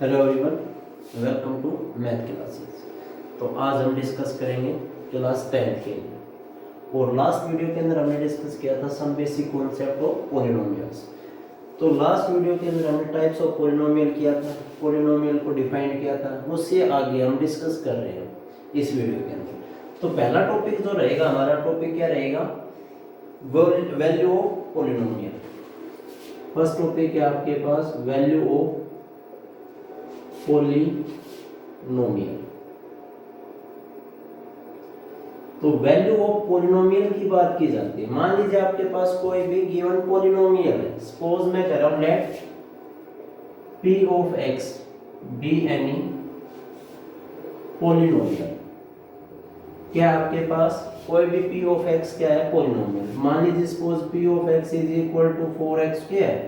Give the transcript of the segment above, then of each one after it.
Hello everyone, welcome to math classes. तो आज हम डिस्कस करेंगे क्लास 10 के लिए। और लास्ट वीडियो के अंदर हमने डिस्कस किया था some basic concept of polynomials. तो लास्ट वीडियो के अंदर हमने टाइप्स ऑफ पॉलिनोमियल किया था, पॉलिनोमियल को डिफाइन किया था। उससे आगे हम डिस्कस कर रहे हैं इस वीडियो के अंदर। तो पहला टॉपिक जो रहेगा हमारा टॉपिक क्या रहेगा, value of polynomial. First topic है आपके पास वैल्यू ऑफ पॉलिनोमियल। तो वैल्यू ऑफ पॉलिनोमियल की बात की जाती है। मान लीजिए आपके पास कोई भी गिवन पॉलिनोमियल है। सपोज मैं कह रहा हूं let p of x be any polynomial. क्या आपके पास कोई भी p ऑफ x क्या है, पॉलिनोमियल। मान लीजिए suppose p of x is equal to 4x क्या है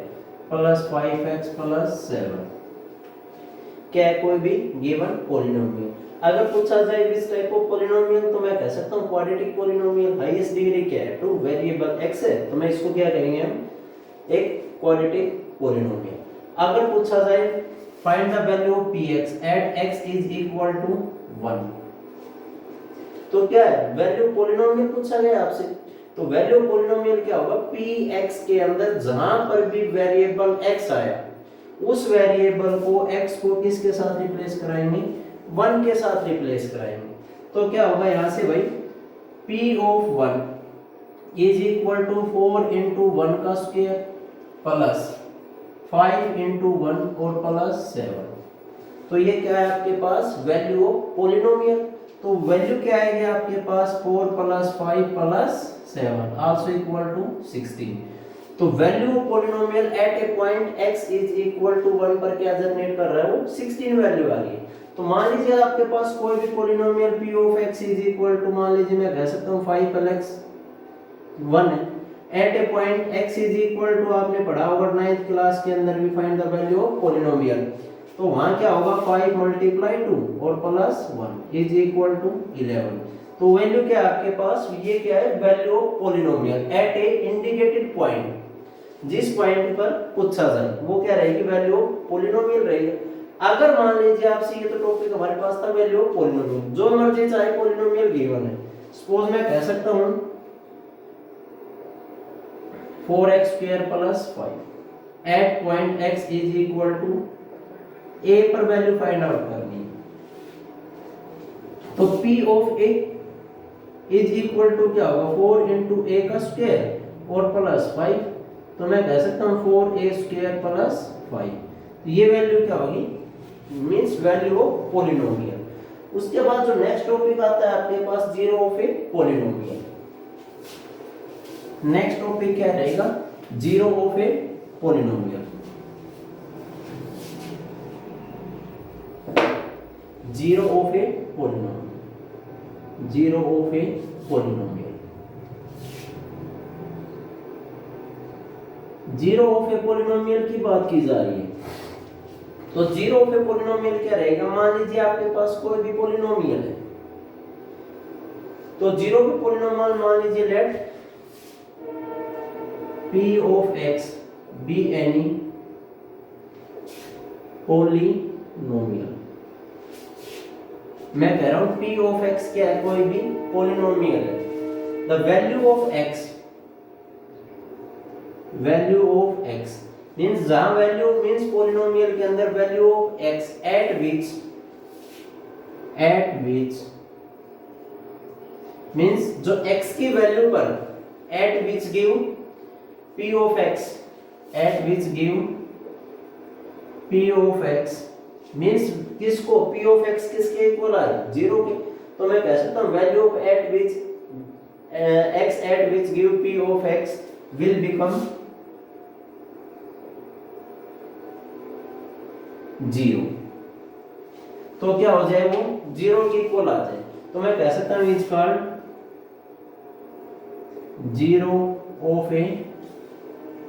प्लस 5x प्लस 7। क्या है, कोई भी गिवन पॉलिनोमियल। अगर पूछा जाए इस टाइप ऑफ पॉलिनोमियल तो मैं कह सकता हूं क्वाड्रेटिक पॉलिनोमियल। हाईएस्ट डिग्री क्या है, 2 वेरिएबल x है, तो मैं इसको क्या कहेंगे हम, एक क्वाड्रेटिक पॉलिनोमियल। अगर पूछा जाए find the value of px at x is equal to 1, तो क्या है, वैल्यू पॉलिनोमियल पूछा गया आपसे। तो वैल्यू पॉलिनोमियल क्या होगा, px के अंदर जहां पर भी वेरिएबल x आया उस वेरिएबल को x को किसके साथ रिप्लेस कराएंगे, 1 के साथ रिप्लेस कराएंगे। तो क्या होगा यहां से भाई, p of 1 is equal to 4 into 1 का स्क्वायर प्लस 5 इंटू 1 और प्लस 7। तो ये क्या है आपके पास, वैल्यू ऑफ पॉलिनोमियल। तो वैल्यू क्या आएगी आपके पास, 4 plus 5 plus 7 also equal to 16। तो value of polynomial at a point x is equal to 1 पर क्या जनरेट कर रहा है, वो 16 वैल्यू आ गई। तो मान लीजिए आपके पास कोई भी polynomial p of x is equal to, मान लीजिए मैं कह सकता हूं 5 प्लस 1 है। At a point x is equal to, आपने पढ़ा होगा 9th क्लास के अंदर भी, find the value of polynomial. तो वहां क्या होगा, 5 मल्टीप्लाई 2 और प्लस 1 इज इक्वल टू 11। तो वैल्यू क्या है आपके पास, ये क्या है, value of polynomial at a indicated point. जिस पॉइंट पर पूछा जाए वो क्या रहेगी, वैल्यू ऑफ पॉलिनोमियल रहेगी। अगर मान लीजिए आपसे, ये तो टॉपिक हमारे पास था वैल्यू ऑफ पॉलिनोमियल, जो मर्जी चाहे पॉलिनोमियल गिवन है। सपोज मैं कह सकता हूं 4x² plus 5 at point x is equal to a पर वैल्यू फाइंड आउट करनी है। तो p of a is equal to क्या होगा, 4 इंटू a का स्क्वायर और प्लस 5। तो मैं कह सकता हूं 4a² प्लस 5। तो ये वैल्यू क्या होगी, मींस वैल्यू ऑफ पॉलिनोमियल। उसके बाद जो नेक्स्ट टॉपिक आता है आपके पास, zero of a polynomial. Next topic क्या रहेगा, zero of a polynomial. Zero of a polynomial, zero of a polynomial. Zero of a polynomial की बात की जा रही है। तो जीरो ऑफ ए पॉलिनोमियल क्या रहेगा, मान लीजिए आपके पास कोई भी पॉलिनोमियल है। तो जीरो ऑफ ए पॉलिनोमियल मान लीजिए let p of x be any polynomial. मैं कह रहा हूं p ऑफ x क्या है, कोई भी पॉलिनोमियल है। The value of x, value of x means जहां वैल्यू मींस पॉलिनोमियल के अंदर value of x eight which means जो x की वैल्यू पर eight which give p of x, eight which give p of x means किसको, p of x किसके equal आ है, 0 के। तो मैं कह सकता हूं value of eight which x eight which give p of x will become 0। तो क्या हो जाए, वो 0 के इक्वल आ जाए। तो मैं कह सकता हूं is called zero of a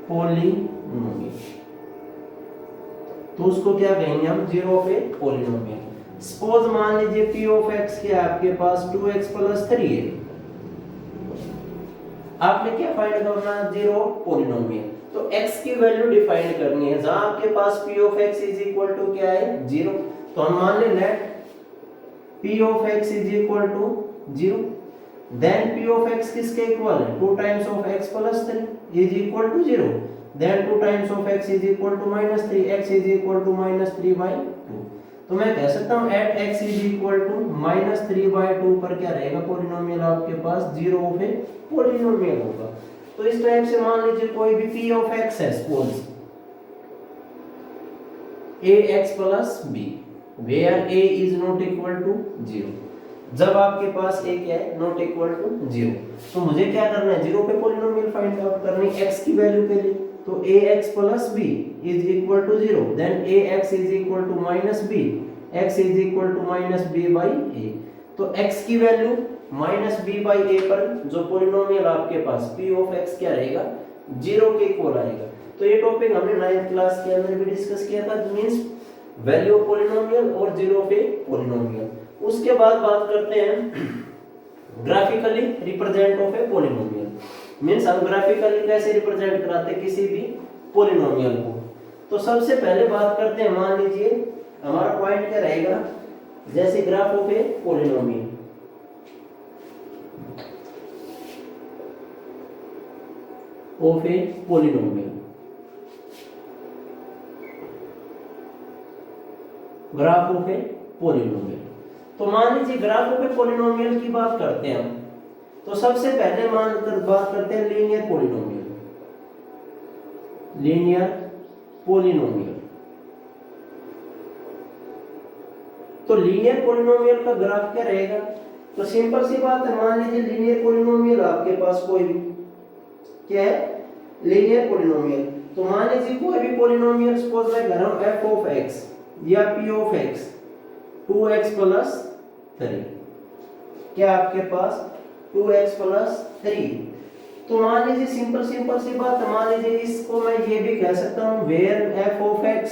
polynomial. तो उसको क्या कहेंगे हम, zero of a polynomial. Suppose मान लीजिए p ऑफ x क्या है आपके पास, 2x प्लस 3 है। आपने क्या फाइंड करना, जीरो पॉलिनोमियल। तो x की वैल्यू डिफाइन करनी है, जहां आपके पास p of x is equal to क्या है 0, तो हम मान ले let p of x is equal to 0, then p of x किसके इक्वल है 2 times of x plus 3 is equal to 0, then 2 times of x is equal to -3, x is equal to -3/2। तो मैं कह सकता हूं at x is equal to -3/2 पर क्या रहेगा पॉलिनोमियल आपके पास 0 ऑफ ए पॉलिनोमियल होगा। तो इस टाइप से मान लीजिए कोई भी p ऑफ x है, suppose ax plus b where a is not equal to 0, जब आपके पास a क्या है नॉट इक्वल टू 0, तो मुझे क्या करना है 0 पे पॉलिनोमियल फाइंड आउट करनी x की वैल्यू के लिए, तो ax plus b is equal to 0, then ax is equal to -b, x is equal to -b/a, तो x की वैल्यू -b/a पर जो पॉलिनोमियल आपके पास p ऑफ x क्या रहेगा 0 के इक्वल आएगा। तो ये टॉपिक हमने 9th क्लास के अंदर भी डिस्कस किया था, मींस वैल्यू ऑफ पॉलिनोमियल और 0 पे पॉलिनोमियल। उसके बाद बात करते हैं graphically represent of a polynomial, means हम ग्राफिकली कैसे रिप्रेजेंट कराते हैं किसी भी पॉलिनोमियल को। तो सबसे पहले बात करते हैं, मान लीजिए हमारा पॉइंट क्या रहेगा, जैसे graph of a polynomial, of a polynomial, graph of a polynomial. तो मान लीजिए ग्राफ ऑफ ए पॉलिनोमियल की बात करते हैं हम, तो सबसे पहले बात करते हैं लीनियर पॉलिनोमियल, लीनियर पॉलिनोमियल। तो लीनियर पॉलिनोमियल का ग्राफ क्या रहेगा, तो सिंपल सी बात है, मान लीजिए लीनियर पॉलिनोमियल आपके पास कोई भी क्या है लीनियर पॉलिनोमियल, तो मान लीजिए कोई भी पॉलिनोमियल सपोज मैं कर रहा हूं f ऑफ x या p of x 2x plus 3, क्या आपके पास 2x प्लस 3, तो मान लीजिए सिंपल सी बात है, मान लीजिए इसको मैं ये भी कह सकता हूं where f of x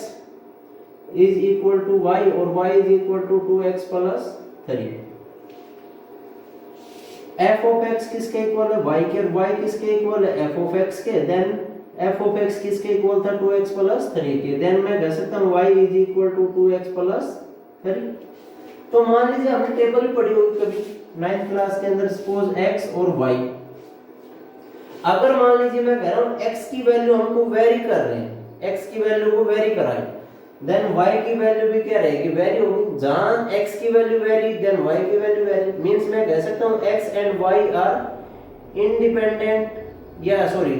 is equal to y और y is equal to 2x plus 3। f of x किसके इक्वल है y के, y किसके इक्वल है f ऑफ x के, देन f ऑफ x किसके इक्वल था 2x प्लस 3 के, देन मैं कह सकता हूं y is equal to 2x plus 3। तो मान लीजिए हमने टेबल भी पढ़ी होगी कभी 9th क्लास के अंदर, सपोज x और y, अगर मान लीजिए मैं कह रहा हूं x की वैल्यू हमको वेरी कर रहे हैं, x की वैल्यू को वेरी कराएं, देन y की वैल्यू भी क्या रहेगी वेरी होगी, जहां x की वैल्यू वेरी देन y की वैल्यू वेरी, मींस मैं कह सकता हूं x and y are independent, या sorry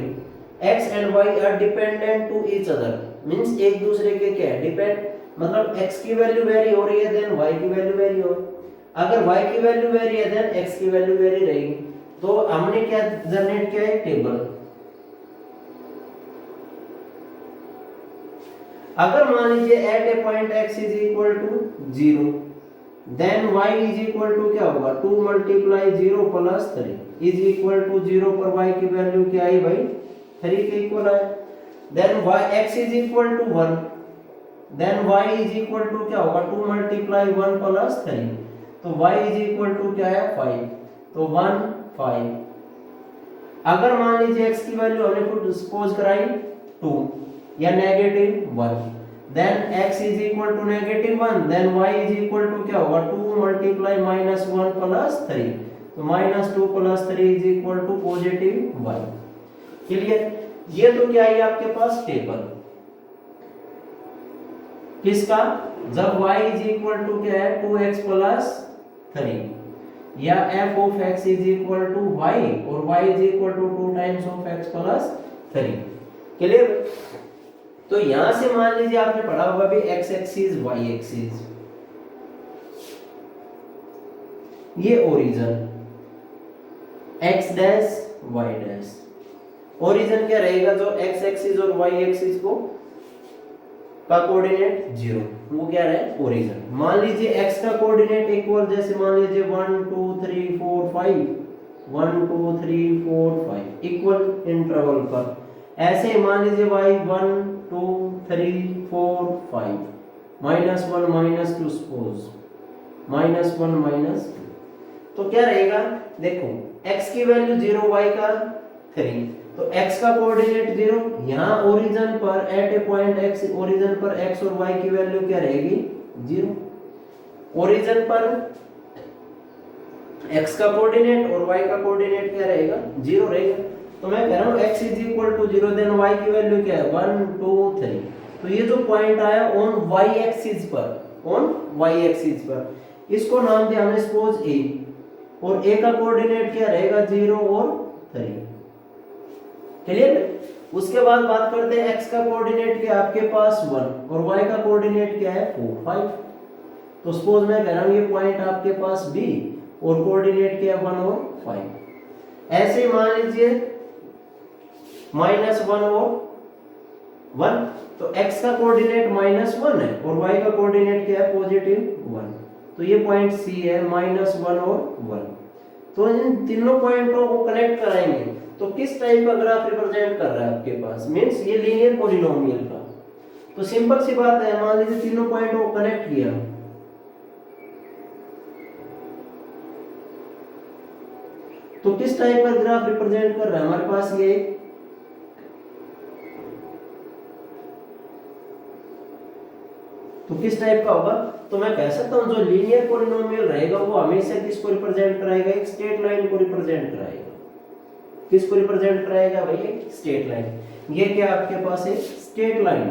x and y are dependent to each other, means एक दूसरे के क्या है डिपेंड, मतलब x की वैल्यू वेरी हो रही है देन y की वैल्यू वेरी हो, अगर y की वैल्यू वेरी है देन x की वैल्यू वेरी रहेगी। तो हमने क्या जनरेट किया है टेबल, अगर मान लीजिए at a point x is equal to 0, then y is equal to क्या होगा 2 multiply 0 plus 3 is equal to 0 पर y की वैल्यू क्या आई भाई 3 के इक्वल है, then y x is equal to 1, then y is equal to क्या होगा 2 मल्टीप्लाई 1 प्लस 3, तो y इज इक्वल टू क्या है 5, तो 1 5। अगर मान लीजिए x की वैल्यू हमने खुद सपोज कराई 2 या -1, then x is equal to -1, then y is equal to क्या होगा 2 मल्टीप्लाई -1 प्लस 3, तो -2 plus 3 is equal to +1। Clear, ये तो क्या है आपके पास टेबल किसका, जब y इज इक्वल टू क्या है 2x प्लस 3, या f of x is equal to y और y is equal to 2 times of x plus 3। Clear, तो यहां से मान लीजिए आपने पढ़ा होगा भी x एक्सिस y एक्सिस, ये origin x dash y dash, origin क्या रहेगा जो x एक्सिस और y एक्सिस को का कोऑर्डिनेट 0, वो क्या है ओरिजिन। मान लीजिए x का कोऑर्डिनेट इक्वल, जैसे मान लीजिए 1 2 3 4 5 1 2 3 4 5 इक्वल इंटरवल पर, ऐसे मान लीजिए y 1 2 3 4 5 -1 -2 सपोज -1 -2, तो क्या रहेगा देखो x की वैल्यू 0 y का 3, तो x का कोऑर्डिनेट 0, यहाँ ओरिजिन पर eight a point x, origin पर x और y की वैल्यू क्या रहेगी 0। ओरिजिन पर x का कोऑर्डिनेट और y का कोऑर्डिनेट क्या रहेगा 0 रहेगा। तो मैं कह रहा हूँ x is equal to 0, then y की वैल्यू क्या है 1 2 3। तो ये जो पॉइंट आया ऑन y एक्सिस पर, ऑन y एक्सिस पर, इसको नाम दिया हमने सपोज a, और a का कोऑर्डिनेट क्या रहेगा 0 और 3। क्लियर। उसके बाद बात करते हैं x का कोऑर्डिनेट क्या आपके पास 1 और y का कोऑर्डिनेट क्या है 4 5। तो सपोज मैं कह रहा हूँ ये पॉइंट आपके पास b और कोऑर्डिनेट क्या है 1 और 5। ऐसे मान लीजिए -1 और 1, तो x का कोऑर्डिनेट -1 है और y का कोऑर्डिनेट क्या है +1। तो ये पॉइंट C है -1 और 1। तो इन तीनों पॉइंटों को कनेक्ट कराएंगे तो किस टाइप का ग्राफ रिप्रेजेंट कर रहा है आपके पास, मींस ये लीनियर पॉलिनोमियल का। तो सिंपल सी बात है, मान लीजिए तीनों पॉइंटों को कनेक्ट किया, तो किस टाइप का ग्राफ रिप्रेजेंट कर रहा है हमारे पास ये, तो किस टाइप का होगा। तो मैं कह सकता हूं जो लीनियर पॉलिनोमियल रहेगा वो हमेशा किसको रिप्रेजेंट कराएगा, एक स्ट्रेट लाइन को रिप्रेजेंट कराएगा। किसको रिप्रेजेंट कराएगा भाई, एक स्ट्रेट लाइन। ये क्या आपके पास है स्ट्रेट लाइन।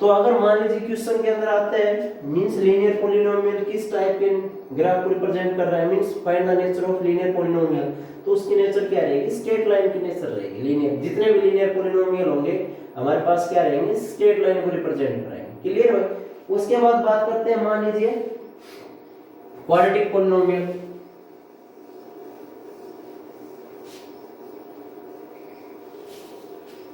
तो अगर मान लीजिए क्वेश्चन के अंदर आता है मींस लीनियर पॉलिनोमियल किस टाइप के ग्राफ को रिप्रेजेंट कर रहा है, means find the nature of linear polynomial, तो उसकी नेचर क्या रहेगी, स्ट्रेट लाइन की नेचर रहेगी। लीनियर जितने भी लीनियर पॉलिनोमियल होंगे हमारे पास क्या रहेंगे, स्ट्रेट लाइन को रिप्रेजेंट कराएंगे। क्लियर है। उसके बाद बात करते हैं मान लीजिए क्वाड्रेटिक पॉलिनोमियल।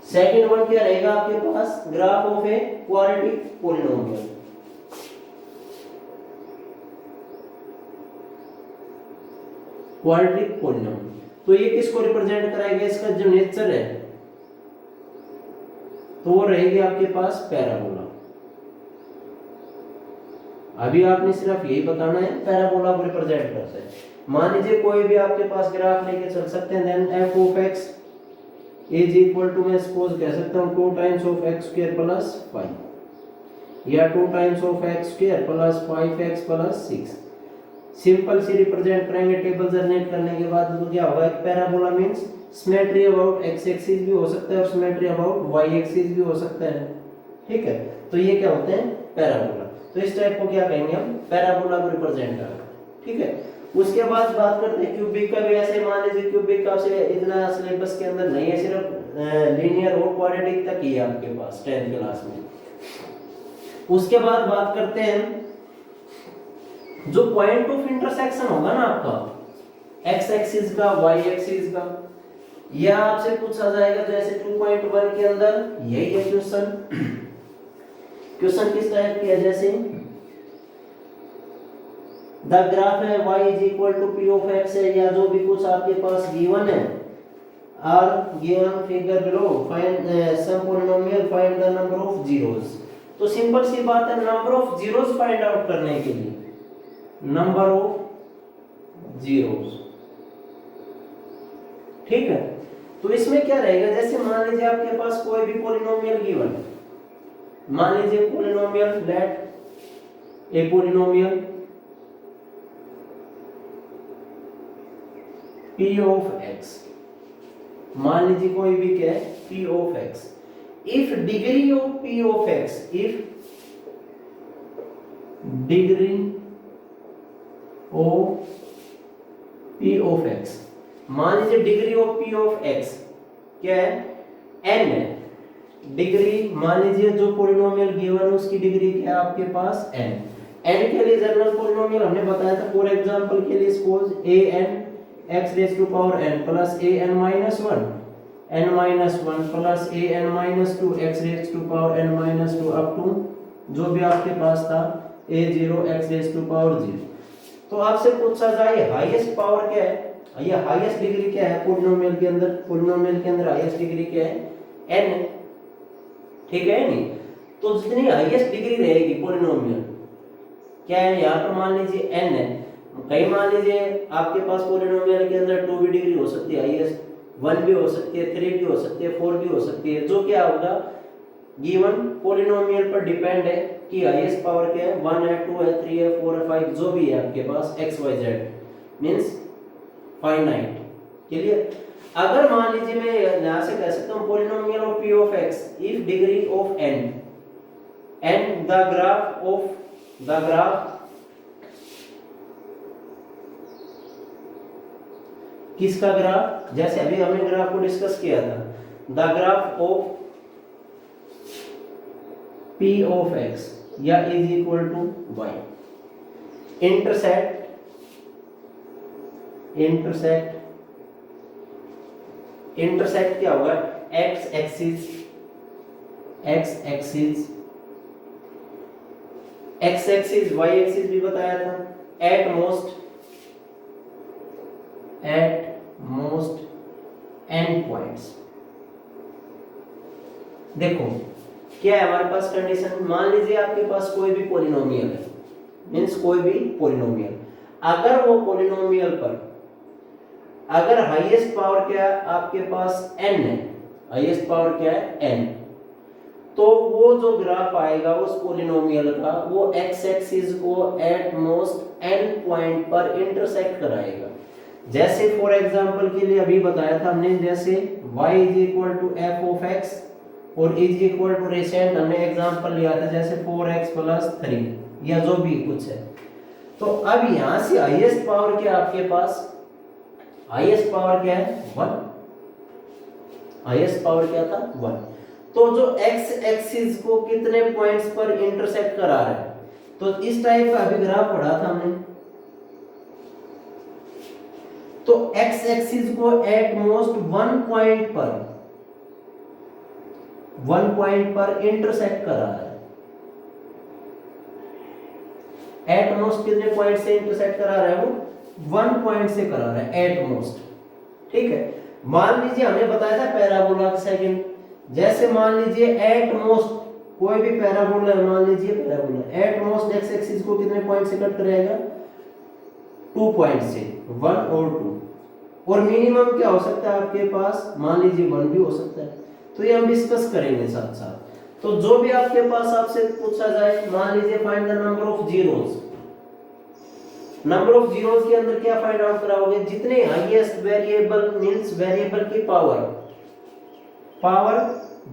सेकंड वन क्या रहेगा आपके पास, graph of a quadratic polynomial. Quadratic polynomial तो ये किसको रिप्रेजेंट कराएगा, इसका जो नेचर है तो वो रहेगी आपके पास पैराबोला। अभी आपने सिर्फ यही बताना है पैराबोला को रिप्रेजेंट करता है। मान लीजिए कोई भी आपके पास ग्राफ लेके चल सकते हैं, then f of x is equal to, मैं सपोज कह सकता हूं 2 times of x square plus 5 या 2 times of x square plus 5x plus 6। Simple सी रिप्रेजेंट करेंगे टेबल जनरेट करने के बाद, तो क्या होगा, एक parabola means symmetry about x axis भी हो सकता है और सिमेट्री अबाउट y एक्सिस भी हो सकता है। ठीक है, तो ये क्या होते हैं पैराबोला। तो इस टाइप को क्या कहेंगे हम, पैराबोला को रिप्रेजेंट करेंगे। ठीक है। उसके बाद बात करते हैं क्यूबिक का भी। ऐसे मान लीजिए क्यूबिक का से इतना सिलेबस के अंदर नहीं है, सिर्फ लीनियर और क्वाड्रेटिक तक ही है आपके पास 10th क्लास में। उसके बाद बात करते हैं जो पॉइंट ऑफ इंटरसेक्शन होगा ना आपका x एक्सिस का y एक्सिस का, यह आपसे पूछा जाएगा जैसे 2.1 के अंदर यही है क्वेश्चन। क्वेश्चन किस टाइप की है, जैसे द ग्राफ है y is equal to p of x है, या जो भी कुछ आपके पास गिवन है, are given figure below, find some polynomial, find the number of zeros. तो सिंपल सी बात है, number of zeros find out करने के लिए नंबर ऑफ जीरोस। ठीक है। तो इसमें क्या रहेगा, जैसे मान लीजिए आपके पास कोई भी पॉलिनोमियल गिवन है, मान लीजिए polynomial, let a polynomial p of x, मान लीजिए कोई भी क्या है p of x, if degree of p of x, if degree of p of x, मान लीजिए degree of p of x क्या है n है। डिग्री मान लीजिए जो पॉलिनोमियल गिवन है उसकी डिग्री क्या है आपके पास n। n के लिए जनरल पॉलिनोमियल हमने बताया था, फॉर एग्जांपल के लिए suppose an x raise to power n plus an minus 1 n minus 1 plus an minus 2 x raise to power n minus 2 up to जो भी आपके पास था a0 x raise to power 0। तो आपसे पूछा जाए हाईएस्ट पावर क्या है, ये हाईएस्ट डिग्री क्या है पॉलिनोमियल के अंदर, पॉलिनोमियल के अंदर हाईएस्ट डिग्री क्या है n। ठीक है नहीं, तो जितनी हाईएस्ट डिग्री रहेगी पॉलिनोमियल क्या है, यहाँ पर मान लीजिए n है, कई मान लीजिए आपके पास पॉलिनोमियल के अंदर 2 भी डिग्री हो सकती है, हाईएस्ट 1 भी हो सकती है, 3 भी हो सकती है, 4 भी हो सकती है। जो क्या होगा, गिवन पॉलिनोमियल पर डिपेंड है कि हाईएस्ट पावर क्या है, 1 है, 2 है, 3 है, 4 है, 5 जो भी है आपके पास x y z means finite. Clear. अगर मान लीजिए मैं यहां से कह सकता हूं polynomial of p of x if degree of n and the graph किसका ग्राफ, जैसे अभी हमने ग्राफ को डिस्कस किया था, the graph of p of x या is equal to y intersect क्या होगा, x एक्सिस y एक्सिस भी बताया था, एट मोस्ट एंड पॉइंट्स। देखो क्या है हमारे पास कंडीशन, मान लीजिए आपके पास कोई भी पॉलिनोमियल है, मींस कोई भी पॉलिनोमियल, अगर वो पॉलिनोमियल पर अगर हाईएस्ट पावर क्या है आपके पास n है, हाईएस्ट पावर क्या है n, तो वो जो ग्राफ आएगा उस पॉलिनोमियल का वो x एक्सिस को एट मोस्ट n पॉइंट पर इंटरसेक्ट कराएगा। जैसे फॉर एग्जांपल के लिए अभी बताया था हमने, जैसे y is equal to f of x और इज इक्वल टू रिसेंट हमने एग्जांपल लिया था जैसे 4x प्लस 3 या जो भी कुछ है। तो अब यहां से हाईएस्ट पावर क्या आपके पास, हाईएस्ट पावर क्या है 1, हाईएस्ट पावर क्या था 1। तो जो x एक्सिस को कितने पॉइंट्स पर इंटरसेक्ट करा रहा है, तो इस टाइप का अभी ग्राफ पढ़ा था हमने, तो x एक्सिस को एट मोस्ट 1 पॉइंट पर इंटरसेक्ट करा रहा है। एट मोस्ट कितने पॉइंट से इंटरसेक्ट करा रहा है, वो 1 पॉइंट से करा रहा है एट मोस्ट। ठीक है, मान लीजिए हमने बताया था पैराबोला का सेकंड, जैसे मान लीजिए एट मोस्ट कोई भी पैराबोला है, मान लीजिए parabola at most x axis को कितने पॉइंट से कट करेगा, 2 पॉइंट से, 1 और 2, और मिनिमम क्या हो सकता है आपके पास, मान लीजिए 1 भी हो सकता है। तो ये हम डिस्कस करेंगे साथ साथ। तो जो भी आपके पास आपसे पूछा जाए, मान लीजिए find the number of zeros, number of zeros के अंदर क्या फाइंड आउट कराओगे, जितने हाईएस्ट वेरिएबल मींस वेरिएबल की पावर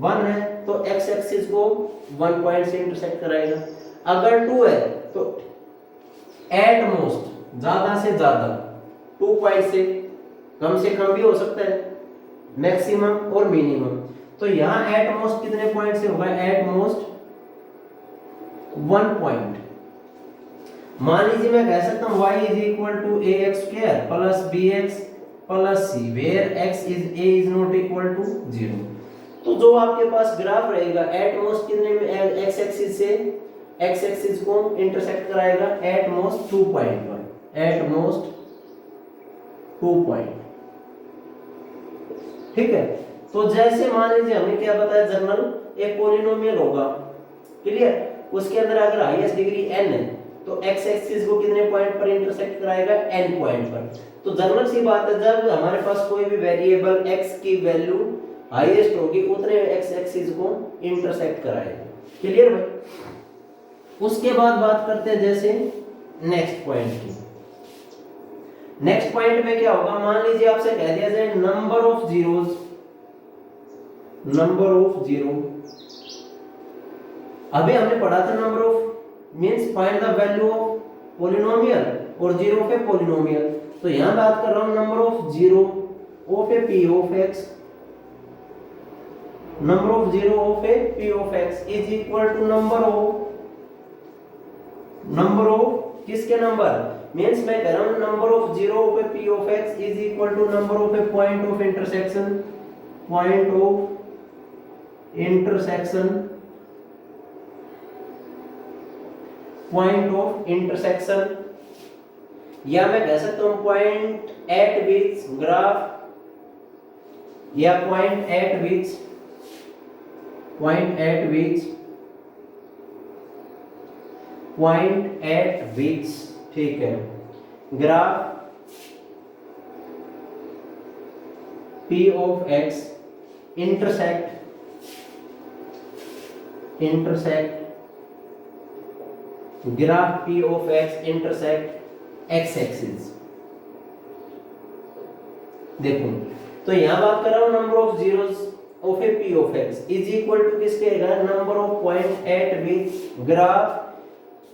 1 है तो x एक्सिस को 1 पॉइंट से इंटरसेक्ट कराएगा। अगर 2 है तो एट मोस्ट ज्यादा से ज्यादा 2 पॉइंट से, कम से कम भी हो सकता है, मैक्सिमम और मिनिमम। तो यहां एट मोस्ट कितने पॉइंट से होगा, एट मोस्ट 1 पॉइंट। मान लीजिए मैं कह सकता हूं y is equal to ax square plus bx plus c where x is a is not equal to 0। तो जो आपके पास ग्राफ रहेगा एट मोस्ट कितने में, x एक्सिस से x एक्सिस को इंटरसेक्ट कराएगा एट मोस्ट 2 पॉइंट पर, एट मोस्ट 2 पॉइंट। ठीक है, तो जैसे मान लीजिए हमने क्या बताया, जनरल एक पॉलिनोमियल होगा, क्लियर, उसके अंदर अगर हाईएस्ट डिग्री n है तो x एक्सिस को कितने पॉइंट पर इंटरसेक्ट कराएगा, n पॉइंट पर। तो जनरल सी बात है, जब हमारे पास कोई भी वेरिएबल x की वैल्यू हाईएस्ट होगी उतने x एक्सिस को इंटरसेक्ट कराएगा। क्लियर भाई। उसके बाद बात करते हैं जैसे नेक्स्ट पॉइंट की। नेक्स्ट पॉइंट में क्या होगा, मान लीजिए आपसे कह दिया जाए number of zeros, number of zero, अभी हमने पढ़ा था number of means find the value of polynomial और जीरो ऑफ ए पॉलिनोमियल। तो यहां बात कर रहा हूं number of zero of a p of x, number of zero of a p of x is equal to number of किसके number, means मैं कह रहा हूं number of zero of a p of x is equal to number of a point of intersection, point of intersection, point of intersection, या मैं कह सकता हूं पॉइंट एट विच ग्राफ, या पॉइंट एट विच, ठीक है, graph P of x intersect graph P of x intersect x axis। देखो तो यहां बात कर रहा हूं number of zeros of a P of x is equal to किसके आएगा, number of point at which graph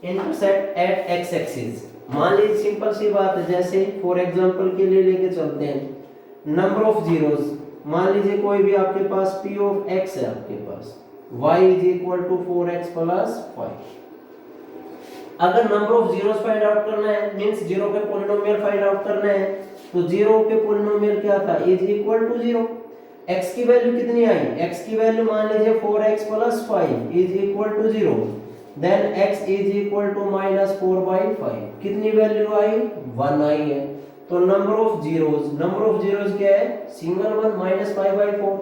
intersect at x axis. मान लीजिए सिंपल सी बात है, जैसे फॉर एग्जांपल के लिए लेके चलते हैं नंबर ऑफ जीरोस। मान लीजिए कोई भी आपके पास P of x है, आपके पास y is equal to 4x plus 5। अगर number of zeros find out करना है, मींस जीरो के पॉलिनोमियल फाइंड आउट करना है, तो जीरो के पॉलिनोमियल क्या था, इज इक्वल टू 0। x की वैल्यू कितनी आई, x की वैल्यू मान लीजिए 4x plus 5 is equal to 0, then x is equal to minus 4/5। कितनी वैल्यू आई, 1 आई है। तो नंबर ऑफ जीरोस क्या है, single one minus 5/4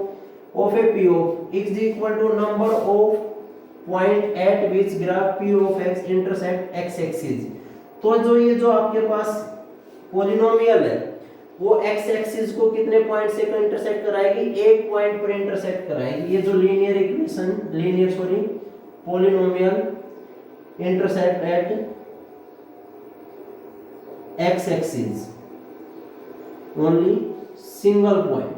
of a P of x is equal to number of point at which graph P of x intersect x axis. तो जो आपके पास polynomial है वो x एक्सिस को कितने पॉइंट से इंटरसेक्ट कराएगी, एक पॉइंट पर इंटरसेक्ट कराएगी। ये जो linear polynomial intersect at x axis only single point.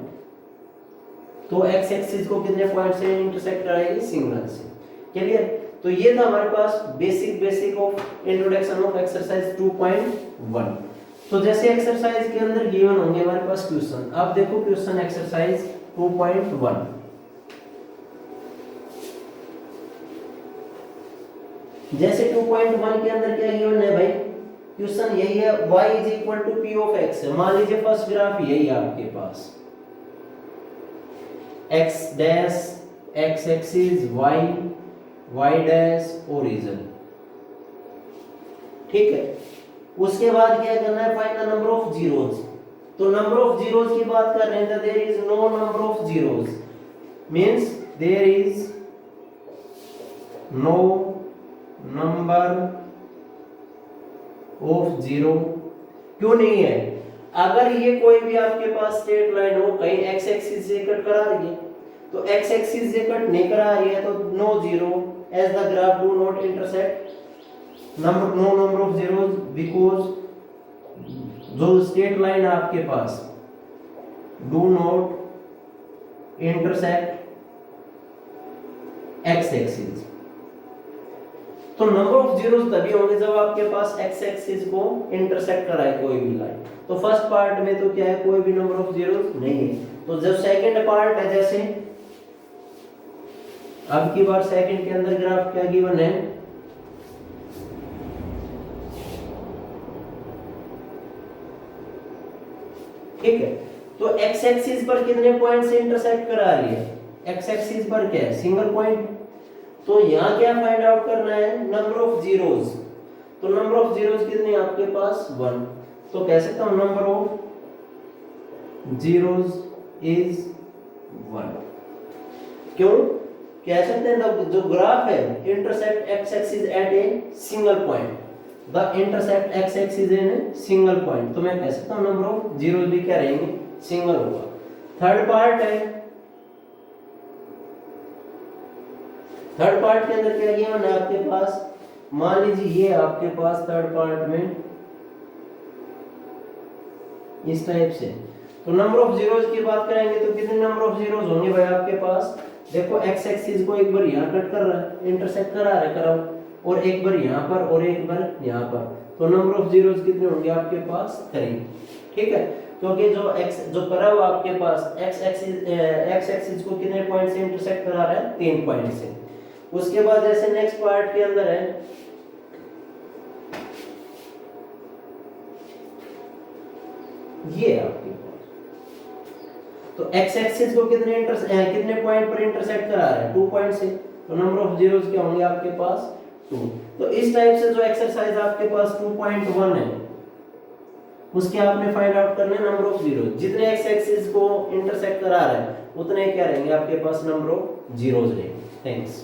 तो x एक्सिस को कितने पॉइंट से इंटरसेक्ट कराएगी, सिंगल से। क्लियर। तो ये था हमारे पास basic of introduction of exercise 2.1। तो जैसे एक्सरसाइज के अंदर गिवन होंगे हमारे पास क्वेश्चन। अब देखो क्वेश्चन एक्सरसाइज 2.1। जैसे 2.1 के अंदर क्या गिवन है भाई, क्वेश्चन यही है, y is equal to P of x है। मान लीजिए फर्स्ट ग्राफ यही है आपके पास, x dash x axis, y dash origin. ठीक है। उसके बाद क्या करना है, find the number of zeros. तो नंबर ऑफ जीरोस की बात कर रहे हैं, there is no number of zeros, means there is no number of zero. क्यों नहीं है, अगर ये कोई भी आपके पास स्ट्रेट लाइन हो, कहीं x एक्सिस से कट करा रही है, तो x एक्सिस से कट नहीं करा रही है तो no zero, as the graph do not intersect no number of zeros, because जो स्ट्रेट लाइन है आपके पास do not intersect x axis. तो नंबर ऑफ जीरोस तभी होंगे जब आपके पास x एक्सिस को इंटरसेक्ट कराए कोई भी लाइन। तो फर्स्ट पार्ट में तो क्या है, कोई भी नंबर ऑफ जीरोस नहीं है। तो जब सेकंड पार्ट है, जैसे अब की बार सेकंड के अंदर ग्राफ क्या गिवन है, ठीक है। तो x एक्सिस पर कितने पॉइंट से इंटरसेक्ट करा रही है, x एक्सिस पर क्या है, सिंगल पॉइंट। तो यहाँ क्या फाइंड आउट करना है, नंबर ऑफ जीरोस। तो नंबर ऑफ जीरोस कितने आपके पास, 1। तो कह सकता हूं नंबर ऑफ जीरोस इज 1। क्यों कह सकते हैं, जो ग्राफ है intersect x axis at a single point, the intersect x axis in a single point. तो मैं कह सकता हूं नंबर ऑफ जीरोस भी क्या रहेंगे, सिंगल होगा। थर्ड पार्ट है, थर्ड पार्ट के अंदर क्या गिवन है आपके पास, मान लीजिए ये आपके पास थर्ड पार्ट में इस टाइप से। तो नंबर ऑफ जीरोस की बात करेंगे तो कितने नंबर ऑफ जीरोस होंगे भाई आपके पास, देखो x एक्सिस को एक बार यहाँ कट कर रहा है, इंटरसेक्ट करा रहा है, कराओ, और एक बार यहाँ पर और एक बार यहाँ पर। तो नंबर ऑफ जीरोस कितने होंगे आपके पास, 3। ठीक है, क्योंकि जो करा हुआ आपके पास x एक्सिस को कितने पॉइंट से इंटरसेक्ट करा रहा है, 3 पॉइंट से। उसके बाद जैसे नेक्स्ट पार्ट के अंदर है, ये आपके पास, तो x एक्सिस को कितने पॉइंट पर इंटरसेक्ट करा रहा है, 2 पॉइंट से। तो नंबर ऑफ जीरोस क्या होंगे आपके पास, 2। तो इस टाइप से जो एक्सरसाइज आपके पास 2.1 है, उसके आपने फाइंड आउट करना है नंबर ऑफ जीरोस। जितने x एक्सिस को इंटरसेक्ट करा रहा है उतने क्या रहेंगे आपके पास, नंबर ऑफ जीरोस रहेंगे। थैंक्स।